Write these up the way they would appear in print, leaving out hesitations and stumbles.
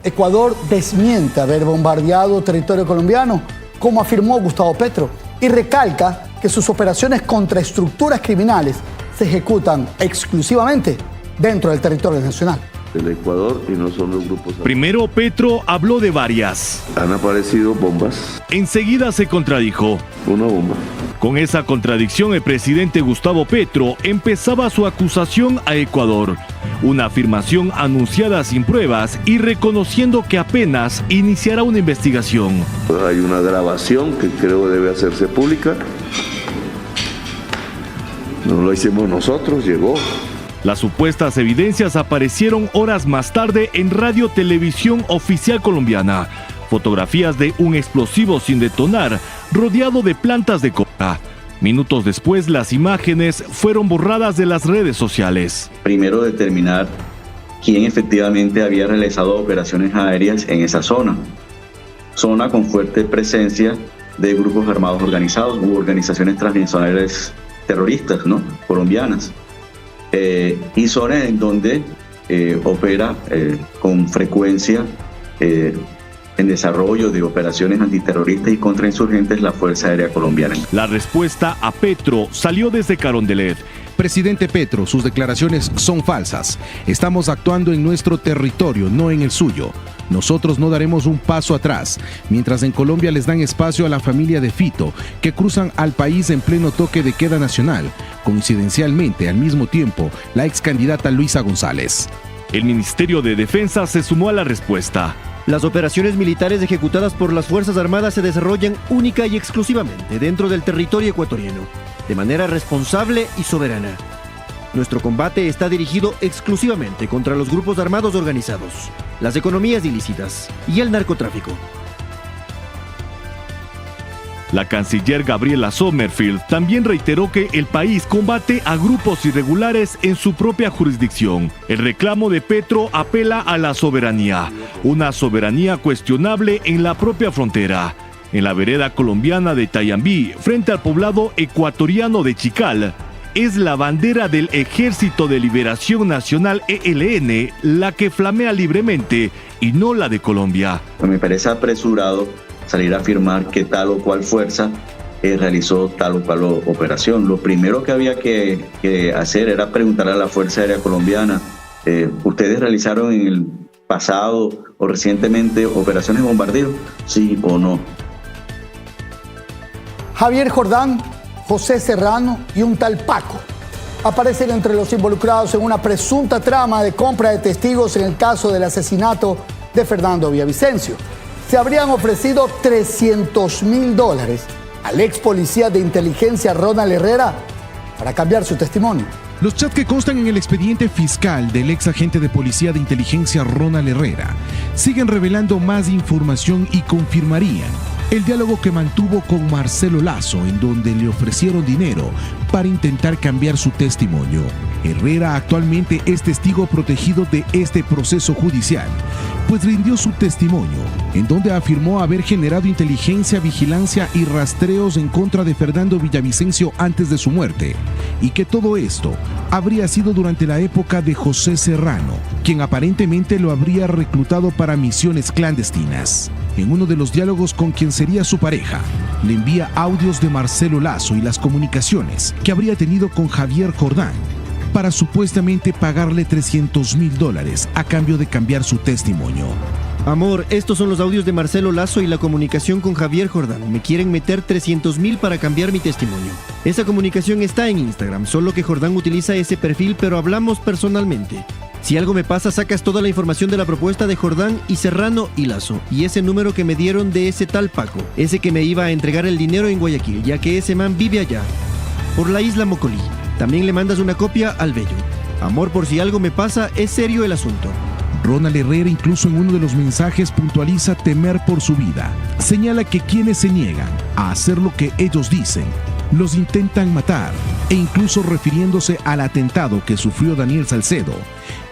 Ecuador desmiente haber bombardeado territorio colombiano, como afirmó Gustavo Petro, y recalca que sus operaciones contra estructuras criminales se ejecutan exclusivamente dentro del territorio nacional. El Ecuador y no son los grupos. Primero Petro habló de varias. Han aparecido bombas. Enseguida se contradijo. Una bomba. Con esa contradicción, el presidente Gustavo Petro empezaba su acusación a Ecuador. Una afirmación anunciada sin pruebas y reconociendo que apenas iniciará una investigación. Hay una grabación que creo debe hacerse pública. No lo hicimos nosotros, llegó. Las supuestas evidencias aparecieron horas más tarde en Radio Televisión Oficial Colombiana. Fotografías de un explosivo sin detonar, rodeado de plantas de coca. Minutos después, las imágenes fueron borradas de las redes sociales. Primero, determinar quién efectivamente había realizado operaciones aéreas en esa zona. Zona con fuerte presencia de grupos armados organizados u organizaciones transnacionales terroristas, ¿no?, colombianas. Y zonas en donde opera con frecuencia en desarrollo de operaciones antiterroristas y contrainsurgentes la Fuerza Aérea Colombiana. La respuesta a Petro salió desde Carondelet. Presidente Petro, sus declaraciones son falsas. Estamos actuando en nuestro territorio, no en el suyo. Nosotros no daremos un paso atrás, mientras en Colombia les dan espacio a la familia de Fito, que cruzan al país en pleno toque de queda nacional. Coincidencialmente, al mismo tiempo, la ex candidata Luisa González. El Ministerio de Defensa se sumó a la respuesta. Las operaciones militares ejecutadas por las Fuerzas Armadas se desarrollan única y exclusivamente dentro del territorio ecuatoriano, de manera responsable y soberana. Nuestro combate está dirigido exclusivamente contra los grupos armados organizados, las economías ilícitas y el narcotráfico. La canciller Gabriela Sommerfield también reiteró que el país combate a grupos irregulares en su propia jurisdicción. El reclamo de Petro apela a la soberanía, una soberanía cuestionable en la propia frontera. En la vereda colombiana de Tayambí, frente al poblado ecuatoriano de Chical, es la bandera del Ejército de Liberación Nacional ELN la que flamea libremente y no la de Colombia. Me parece apresurado salir a afirmar que tal o cual fuerza realizó tal o cual operación. Lo primero que había que hacer era preguntar a la Fuerza Aérea Colombiana, ¿ustedes realizaron en el pasado o recientemente operaciones de bombardeo? ¿Sí o no? Javier Jordán, José Serrano y un tal Paco aparecen entre los involucrados en una presunta trama de compra de testigos en el caso del asesinato de Fernando Villavicencio. Se habrían ofrecido $300,000 al ex policía de inteligencia Ronald Herrera para cambiar su testimonio. Los chats que constan en el expediente fiscal del ex agente de policía de inteligencia Ronald Herrera siguen revelando más información y confirmarían el diálogo que mantuvo con Marcelo Lazo, en donde le ofrecieron dinero para intentar cambiar su testimonio. Herrera actualmente es testigo protegido de este proceso judicial, pues rindió su testimonio, en donde afirmó haber generado inteligencia, vigilancia y rastreos en contra de Fernando Villavicencio antes de su muerte, y que todo esto habría sido durante la época de José Serrano, quien aparentemente lo habría reclutado para misiones clandestinas. En uno de los diálogos con quien sería su pareja, le envía audios de Marcelo Lazo y las comunicaciones que habría tenido con Javier Jordán para supuestamente pagarle $300,000 a cambio de cambiar su testimonio. Amor, estos son los audios de Marcelo Lazo y la comunicación con Javier Jordán. Me quieren meter $300,000 para cambiar mi testimonio. Esa comunicación está en Instagram, solo que Jordán utiliza ese perfil, pero hablamos personalmente. Si algo me pasa, sacas toda la información de la propuesta de Jordán y Serrano y Lazo, y ese número que me dieron de ese tal Paco, ese que me iba a entregar el dinero en Guayaquil, ya que ese man vive allá, por la isla Mocolí. También le mandas una copia al Bello. Amor, por si algo me pasa, es serio el asunto. Ronald Herrera incluso en uno de los mensajes puntualiza temer por su vida. Señala que quienes se niegan a hacer lo que ellos dicen, los intentan matar, e incluso refiriéndose al atentado que sufrió Daniel Salcedo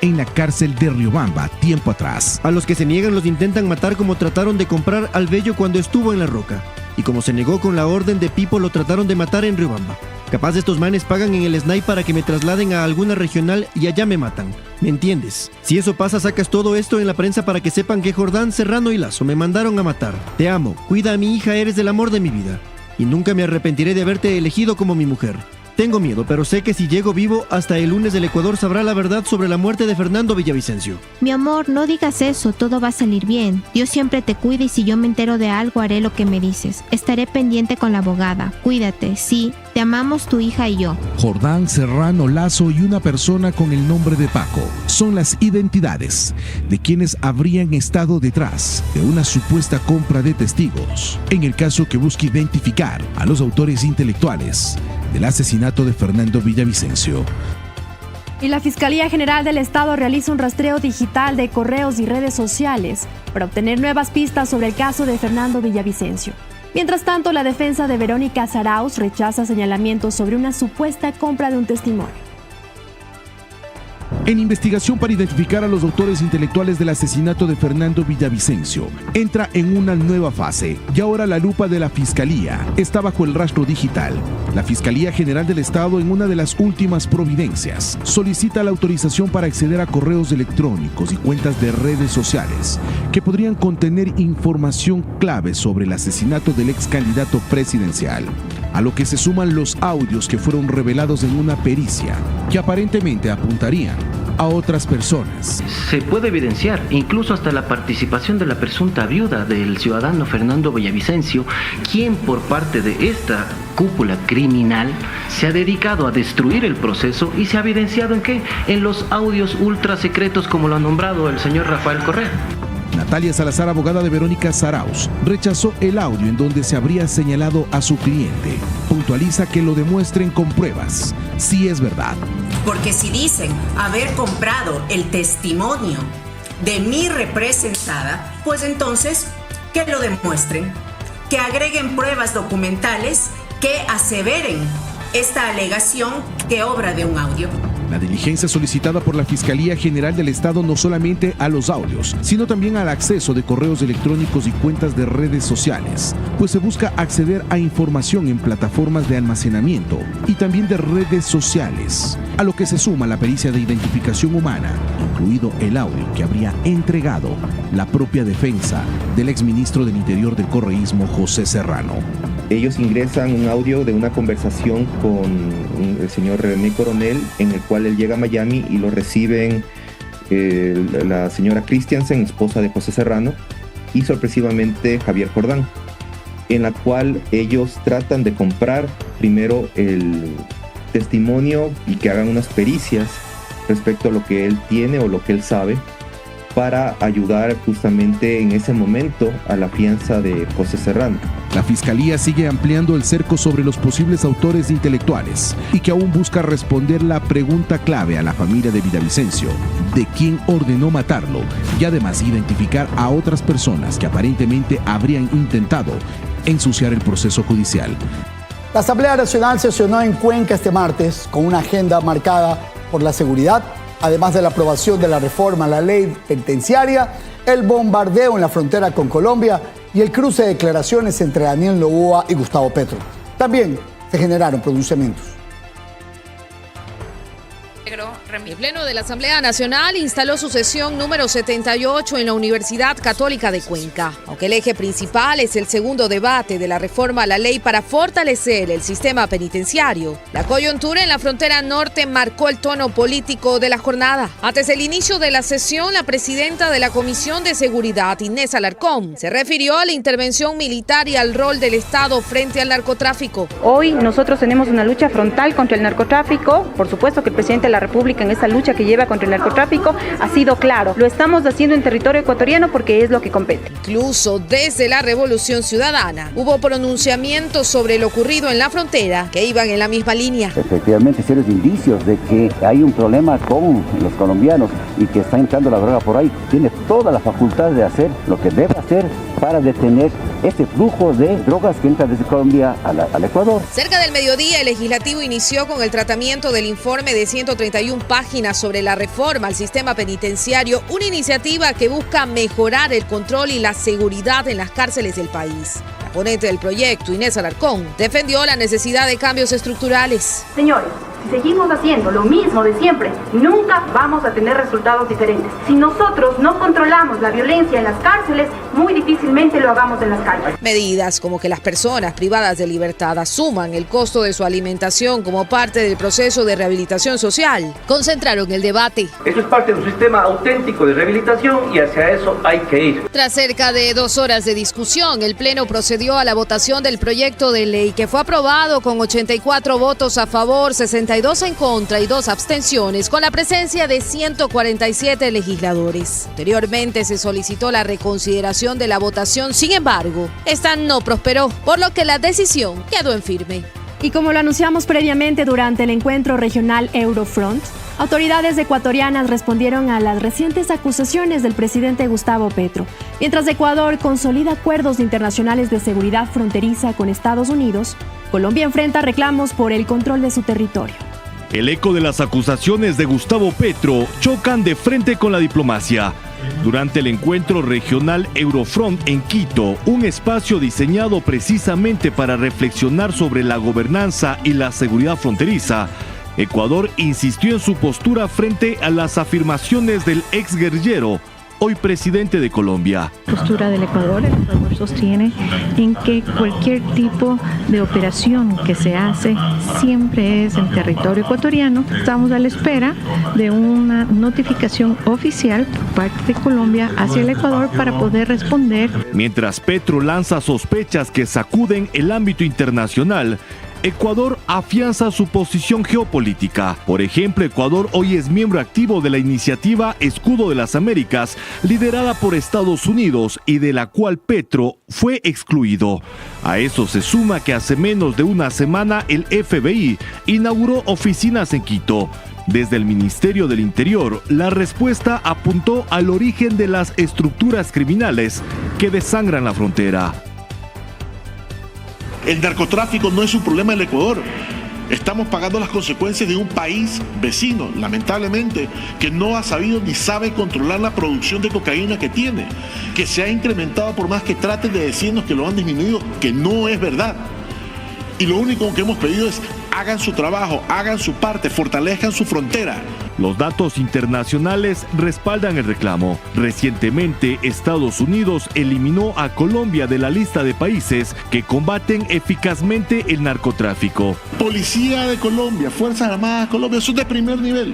en la cárcel de Riobamba tiempo atrás. A los que se niegan los intentan matar, como trataron de comprar al Bello cuando estuvo en La Roca, y como se negó con la orden de Pipo lo trataron de matar en Riobamba. Capaz estos manes pagan en el SNAI para que me trasladen a alguna regional y allá me matan. ¿Me entiendes? Si eso pasa, sacas todo esto en la prensa para que sepan que Jordán, Serrano y Lazo me mandaron a matar. Te amo, cuida a mi hija, eres el amor de mi vida. Y nunca me arrepentiré de haberte elegido como mi mujer. Tengo miedo, pero sé que si llego vivo, hasta el lunes el Ecuador sabrá la verdad sobre la muerte de Fernando Villavicencio. Mi amor, no digas eso, todo va a salir bien. Dios siempre te cuida y si yo me entero de algo, haré lo que me dices. Estaré pendiente con la abogada. Cuídate, sí, te amamos tu hija y yo. Jordán, Serrano, Lazo y una persona con el nombre de Paco son las identidades de quienes habrían estado detrás de una supuesta compra de testigos, en el caso que busque identificar a los autores intelectuales del asesinato de Fernando Villavicencio. Y la Fiscalía General del Estado realiza un rastreo digital de correos y redes sociales para obtener nuevas pistas sobre el caso de Fernando Villavicencio. Mientras tanto, la defensa de Verónica Zarauz rechaza señalamientos sobre una supuesta compra de un testimonio. En investigación para identificar a los autores intelectuales del asesinato de Fernando Villavicencio, entra en una nueva fase y ahora la lupa de la Fiscalía está bajo el rastro digital. La Fiscalía General del Estado, en una de las últimas providencias, solicita la autorización para acceder a correos electrónicos y cuentas de redes sociales que podrían contener información clave sobre el asesinato del ex candidato presidencial, a lo que se suman los audios que fueron revelados en una pericia que aparentemente apuntarían a otras personas. Se puede evidenciar incluso hasta la participación de la presunta viuda del ciudadano Fernando Villavicencio, quien por parte de esta cúpula criminal se ha dedicado a destruir el proceso y se ha evidenciado ¿en qué? En los audios ultra secretos, como lo ha nombrado el señor Rafael Correa. Natalia Salazar, abogada de Verónica Zarauz, rechazó el audio en donde se habría señalado a su cliente. Puntualiza que lo demuestren con pruebas, si es verdad. Porque si dicen haber comprado el testimonio de mi representada, pues entonces que lo demuestren, que agreguen pruebas documentales que aseveren esta alegación que obra de un audio. La diligencia solicitada por la Fiscalía General del Estado no solamente a los audios, sino también al acceso de correos electrónicos y cuentas de redes sociales, pues se busca acceder a información en plataformas de almacenamiento y también de redes sociales, a lo que se suma la pericia de identificación humana, incluido el audio que habría entregado la propia defensa del exministro del Interior del correísmo, José Serrano. Ellos ingresan un audio de una conversación con el señor René Coronel, en el cual él llega a Miami y lo reciben la señora Christiansen, esposa de José Serrano, y sorpresivamente Javier Jordán, en la cual ellos tratan de comprar primero el testimonio y que hagan unas pericias respecto a lo que él tiene o lo que él sabe, para ayudar justamente en ese momento a la fianza de José Serrano. La Fiscalía sigue ampliando el cerco sobre los posibles autores intelectuales y que aún busca responder la pregunta clave a la familia de Villavicencio, de quién ordenó matarlo, y además identificar a otras personas que aparentemente habrían intentado ensuciar el proceso judicial. La Asamblea Nacional sesionó en Cuenca este martes con una agenda marcada por la seguridad, además de la aprobación de la reforma a la ley penitenciaria, el bombardeo en la frontera con Colombia y el cruce de declaraciones entre Daniel Noboa y Gustavo Petro. También se generaron pronunciamientos. El Pleno de la Asamblea Nacional instaló su sesión número 78 en la Universidad Católica de Cuenca. Aunque el eje principal es el segundo debate de la reforma a la ley para fortalecer el sistema penitenciario, la coyuntura en la frontera norte marcó el tono político de la jornada. Antes del inicio de la sesión, la presidenta de la Comisión de Seguridad, Inés Alarcón, se refirió a la intervención militar y al rol del Estado frente al narcotráfico. Hoy nosotros tenemos una lucha frontal contra el narcotráfico. Por supuesto que el presidente de la República en esa lucha que lleva contra el narcotráfico ha sido claro. Lo estamos haciendo en territorio ecuatoriano porque es lo que compete. Incluso desde la Revolución Ciudadana hubo pronunciamientos sobre lo ocurrido en la frontera que iban en la misma línea. Efectivamente, serios indicios de que hay un problema con los colombianos y que está entrando la droga por ahí. Tiene toda la facultad de hacer lo que debe hacer para detener este flujo de drogas que entra desde Colombia al Ecuador. Cerca del mediodía, el legislativo inició con el tratamiento del informe de 131 páginas sobre la reforma al sistema penitenciario, una iniciativa que busca mejorar el control y la seguridad en las cárceles del país. La ponente del proyecto, Inés Alarcón, defendió la necesidad de cambios estructurales. Señores, si seguimos haciendo lo mismo de siempre, nunca vamos a tener resultados diferentes. Si nosotros no controlamos la violencia en las cárceles, muy difícilmente lo hagamos en las calles. Medidas como que las personas privadas de libertad asuman el costo de su alimentación como parte del proceso de rehabilitación social concentraron el debate. Esto es parte de un sistema auténtico de rehabilitación y hacia eso hay que ir. Tras cerca de 2 horas de discusión, el Pleno procedió a la votación del proyecto de ley que fue aprobado con 84 votos a favor, 62 en contra y 2 abstenciones, con la presencia de 147 legisladores. Anteriormente se solicitó la reconsideración de la votación, sin embargo, esta no prosperó, por lo que la decisión quedó en firme. Y como lo anunciamos previamente durante el encuentro regional Eurofront, autoridades ecuatorianas respondieron a las recientes acusaciones del presidente Gustavo Petro. Mientras Ecuador consolida acuerdos internacionales de seguridad fronteriza con Estados Unidos, Colombia enfrenta reclamos por el control de su territorio. El eco de las acusaciones de Gustavo Petro chocan de frente con la diplomacia. Durante el encuentro regional Eurofront en Quito, un espacio diseñado precisamente para reflexionar sobre la gobernanza y la seguridad fronteriza, Ecuador insistió en su postura frente a las afirmaciones del exguerrillero, hoy presidente de Colombia. La postura del Ecuador, el Ecuador sostiene en que cualquier tipo de operación que se hace siempre es en territorio ecuatoriano. Estamos a la espera de una notificación oficial por parte de Colombia hacia el Ecuador para poder responder. Mientras Petro lanza sospechas que sacuden el ámbito internacional, Ecuador afianza su posición geopolítica. Por ejemplo, Ecuador hoy es miembro activo de la iniciativa Escudo de las Américas, liderada por Estados Unidos y de la cual Petro fue excluido. A eso se suma que hace menos de una semana el FBI inauguró oficinas en Quito. Desde el Ministerio del Interior, la respuesta apuntó al origen de las estructuras criminales que desangran la frontera. El narcotráfico no es un problema del Ecuador. Estamos pagando las consecuencias de un país vecino, lamentablemente, que no ha sabido ni sabe controlar la producción de cocaína que tiene, que se ha incrementado por más que traten de decirnos que lo han disminuido, que no es verdad. Y lo único que hemos pedido es hagan su trabajo, hagan su parte, fortalezcan su frontera. Los datos internacionales respaldan el reclamo. Recientemente, Estados Unidos eliminó a Colombia de la lista de países que combaten eficazmente el narcotráfico. Policía de Colombia, Fuerzas Armadas de Colombia, son de primer nivel.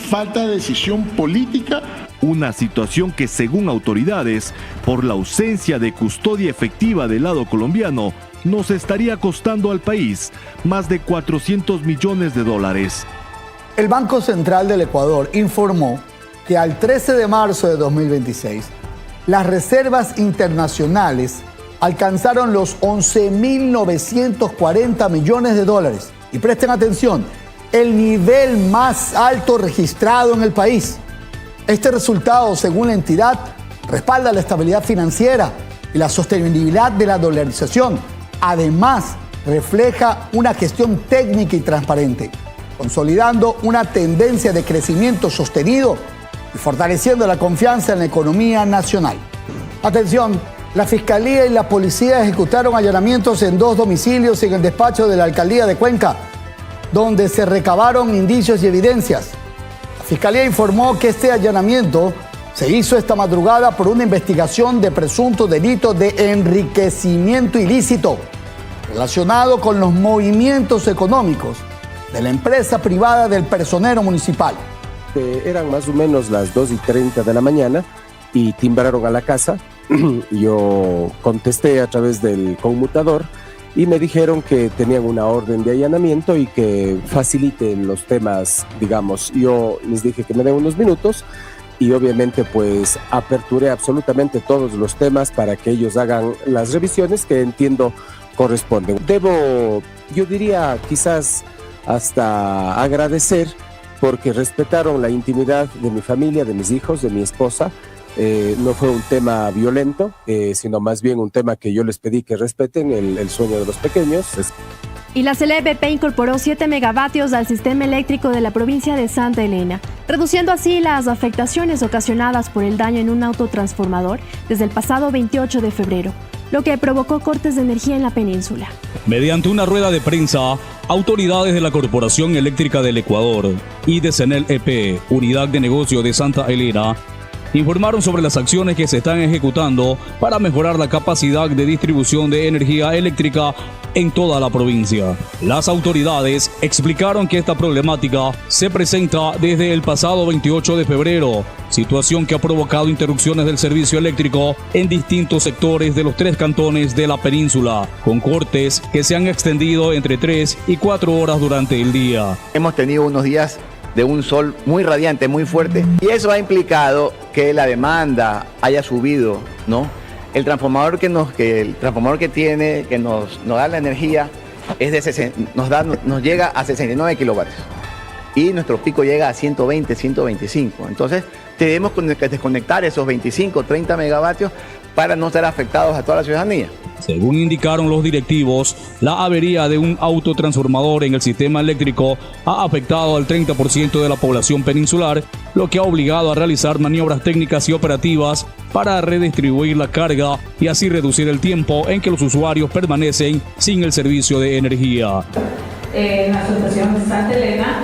Falta de decisión política. Una situación que, según autoridades, por la ausencia de custodia efectiva del lado colombiano, nos estaría costando al país más de $400 millones. El Banco Central del Ecuador informó que al 13 de marzo de 2026, las reservas internacionales alcanzaron los $11.940 millones. Y presten atención, el nivel más alto registrado en el país. Este resultado, según la entidad, respalda la estabilidad financiera y la sostenibilidad de la dolarización. Además, refleja una gestión técnica y transparente, consolidando una tendencia de crecimiento sostenido y fortaleciendo la confianza en la economía nacional. Atención, la Fiscalía y la Policía ejecutaron allanamientos en 2 domicilios en el despacho de la Alcaldía de Cuenca, donde se recabaron indicios y evidencias. La Fiscalía informó que este allanamiento se hizo esta madrugada por una investigación de presunto delito de enriquecimiento ilícito relacionado con los movimientos económicos de la empresa privada del personero municipal. Eran más o menos las 2:30 de la mañana y timbraron a la casa. Yo contesté a través del conmutador y me dijeron que tenían una orden de allanamiento y que faciliten los temas, digamos. Yo les dije que me den unos minutos y obviamente pues aperturé absolutamente todos los temas para que ellos hagan las revisiones que entiendo corresponden. Debo, yo diría quizás hasta agradecer porque respetaron la intimidad de mi familia, de mis hijos, de mi esposa. No fue un tema violento, sino más bien un tema que yo les pedí que respeten, el sueño de los pequeños. Y la CLBP incorporó 7 megavatios al sistema eléctrico de la provincia de Santa Elena, reduciendo así las afectaciones ocasionadas por el daño en un autotransformador desde el pasado 28 de febrero. lo que provocó cortes de energía en la península. Mediante una rueda de prensa, autoridades de la Corporación Eléctrica del Ecuador y de CENEL EP, Unidad de Negocio de Santa Elena, informaron sobre las acciones que se están ejecutando para mejorar la capacidad de distribución de energía eléctrica en toda la provincia. Las autoridades explicaron que esta problemática se presenta desde el pasado 28 de febrero, situación que ha provocado interrupciones del servicio eléctrico en distintos sectores de los 3 cantones de la península, con cortes que se han extendido entre 3 y 4 horas durante el día. Hemos tenido unos días de un sol muy radiante, muy fuerte, y eso ha implicado que la demanda haya subido, ¿no? El transformador que nos da la energía nos llega a 69 kilovatios y nuestro pico llega a 120, 125. Entonces tenemos que desconectar esos 25, 30 megavatios para no ser afectados a toda la ciudadanía. Según indicaron los directivos, la avería de un autotransformador en el sistema eléctrico ha afectado al 30% de la población peninsular, lo que ha obligado a realizar maniobras técnicas y operativas para redistribuir la carga y así reducir el tiempo en que los usuarios permanecen sin el servicio de energía. En la asociación de Santa Elena,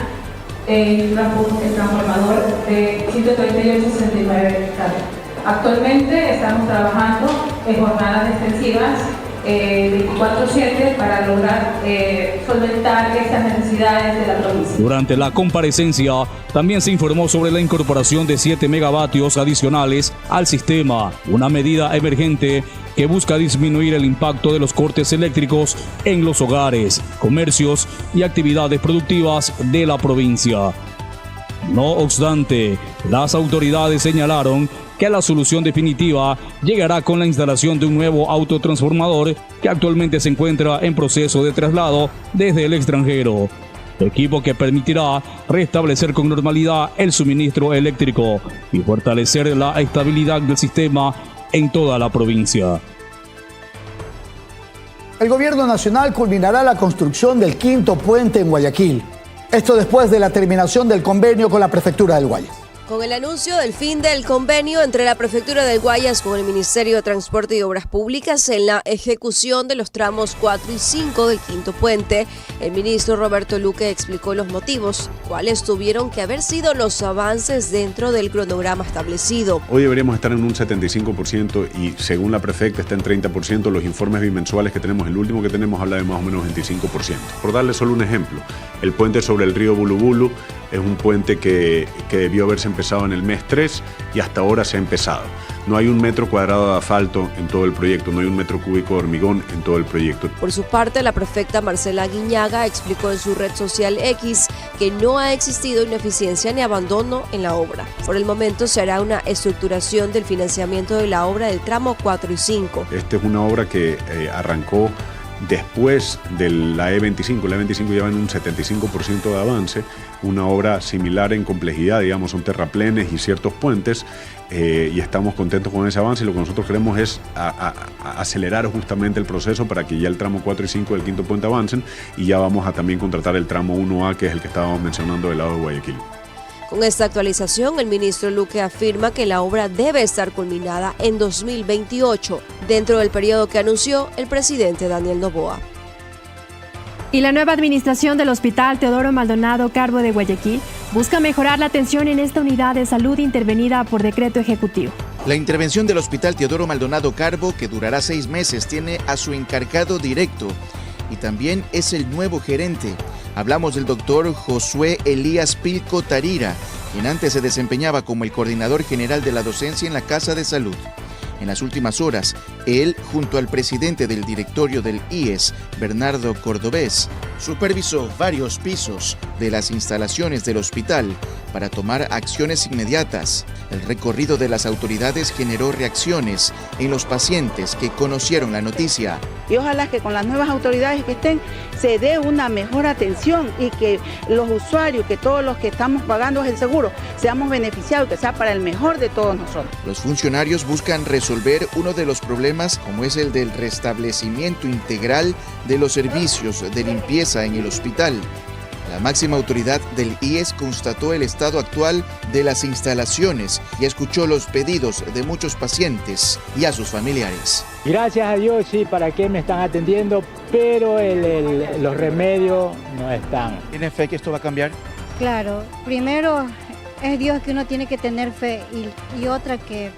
el transformador de 138-69 hectáreas. Actualmente estamos trabajando en jornadas extensivas 24/7 para lograr solventar estas necesidades de la provincia. Durante la comparecencia también se informó sobre la incorporación de 7 megavatios adicionales al sistema, una medida emergente que busca disminuir el impacto de los cortes eléctricos en los hogares, comercios y actividades productivas de la provincia. No obstante, las autoridades señalaron que la solución definitiva llegará con la instalación de un nuevo autotransformador que actualmente se encuentra en proceso de traslado desde el extranjero. Equipo que permitirá restablecer con normalidad el suministro eléctrico y fortalecer la estabilidad del sistema en toda la provincia. El gobierno nacional culminará la construcción del 5º puente en Guayaquil. Esto después de la terminación del convenio con la Prefectura del Guayas. Con el anuncio del fin del convenio entre la Prefectura del Guayas con el Ministerio de Transporte y Obras Públicas en la ejecución de los tramos 4 y 5 del 5º puente, el ministro Roberto Luque explicó los motivos, cuáles tuvieron que haber sido los avances dentro del cronograma establecido. Hoy deberíamos estar en un 75% y según la prefecta está en 30%. Los informes bimensuales que tenemos, el último que tenemos habla de más o menos 25%. Por darle solo un ejemplo, el puente sobre el río Bulubulu es un puente que debió haberse empezado en el mes 3 y hasta ahora se ha empezado. No hay 1 metro cuadrado de asfalto en todo el proyecto, no hay 1 metro cúbico de hormigón en todo el proyecto. Por su parte, la prefecta Marcela Guiñaga explicó en su red social X que no ha existido ineficiencia ni abandono en la obra. Por el momento se hará una estructuración del financiamiento de la obra del tramo 4 y 5. Esta es una obra que arrancó después de la E25. La E25 lleva en un 75% de avance, una obra similar en complejidad, digamos, son terraplenes y ciertos puentes, y estamos contentos con ese avance, y lo que nosotros queremos es acelerar justamente el proceso para que ya el tramo 4 y 5 del 5º puente avancen, y ya vamos a también contratar el tramo 1A, que es el que estábamos mencionando del lado de Guayaquil. Con esta actualización, el ministro Luque afirma que la obra debe estar culminada en 2028, dentro del periodo que anunció el presidente Daniel Noboa. Y la nueva administración del Hospital Teodoro Maldonado Carbo de Guayaquil busca mejorar la atención en esta unidad de salud intervenida por decreto ejecutivo. La intervención del Hospital Teodoro Maldonado Carbo, que durará 6 meses, tiene a su encargado directo y también es el nuevo gerente. Hablamos del doctor Josué Elías Pilco Tarira, quien antes se desempeñaba como el coordinador general de la docencia en la Casa de Salud. En las últimas horas, él, junto al presidente del directorio del IES, Bernardo Cordobés, supervisó varios pisos de las instalaciones del hospital para tomar acciones inmediatas. El recorrido de las autoridades generó reacciones en los pacientes que conocieron la noticia. Y ojalá que con las nuevas autoridades que estén se dé una mejor atención y que los usuarios, que todos los que estamos pagando el seguro, seamos beneficiados, que sea para el mejor de todos nosotros. Los funcionarios buscan resolver uno de los problemas, como es el del restablecimiento integral de los servicios de limpieza en el hospital. La máxima autoridad del IES constató el estado actual de las instalaciones y escuchó los pedidos de muchos pacientes y a sus familiares. Gracias a Dios, sí, para qué me están atendiendo, pero los remedios no están. ¿Tiene fe que esto va a cambiar? Claro, primero es Dios que uno tiene que tener fe y otra que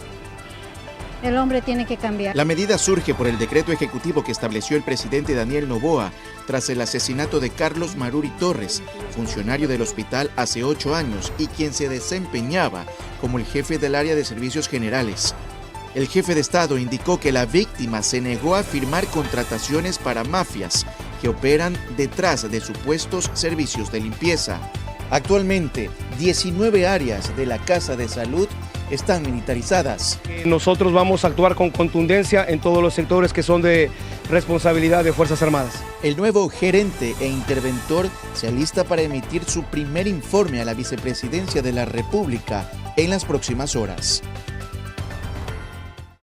el hombre tiene que cambiar. La medida surge por el decreto ejecutivo que estableció el presidente Daniel Noboa tras el asesinato de Carlos Maruri Torres, funcionario del hospital hace 8 años y quien se desempeñaba como el jefe del área de servicios generales. El jefe de Estado indicó que la víctima se negó a firmar contrataciones para mafias que operan detrás de supuestos servicios de limpieza. Actualmente, 19 áreas de la Casa de Salud están militarizadas. Nosotros vamos a actuar con contundencia en todos los sectores que son de responsabilidad de Fuerzas Armadas. El nuevo gerente e interventor se alista para emitir su primer informe a la Vicepresidencia de la República en las próximas horas.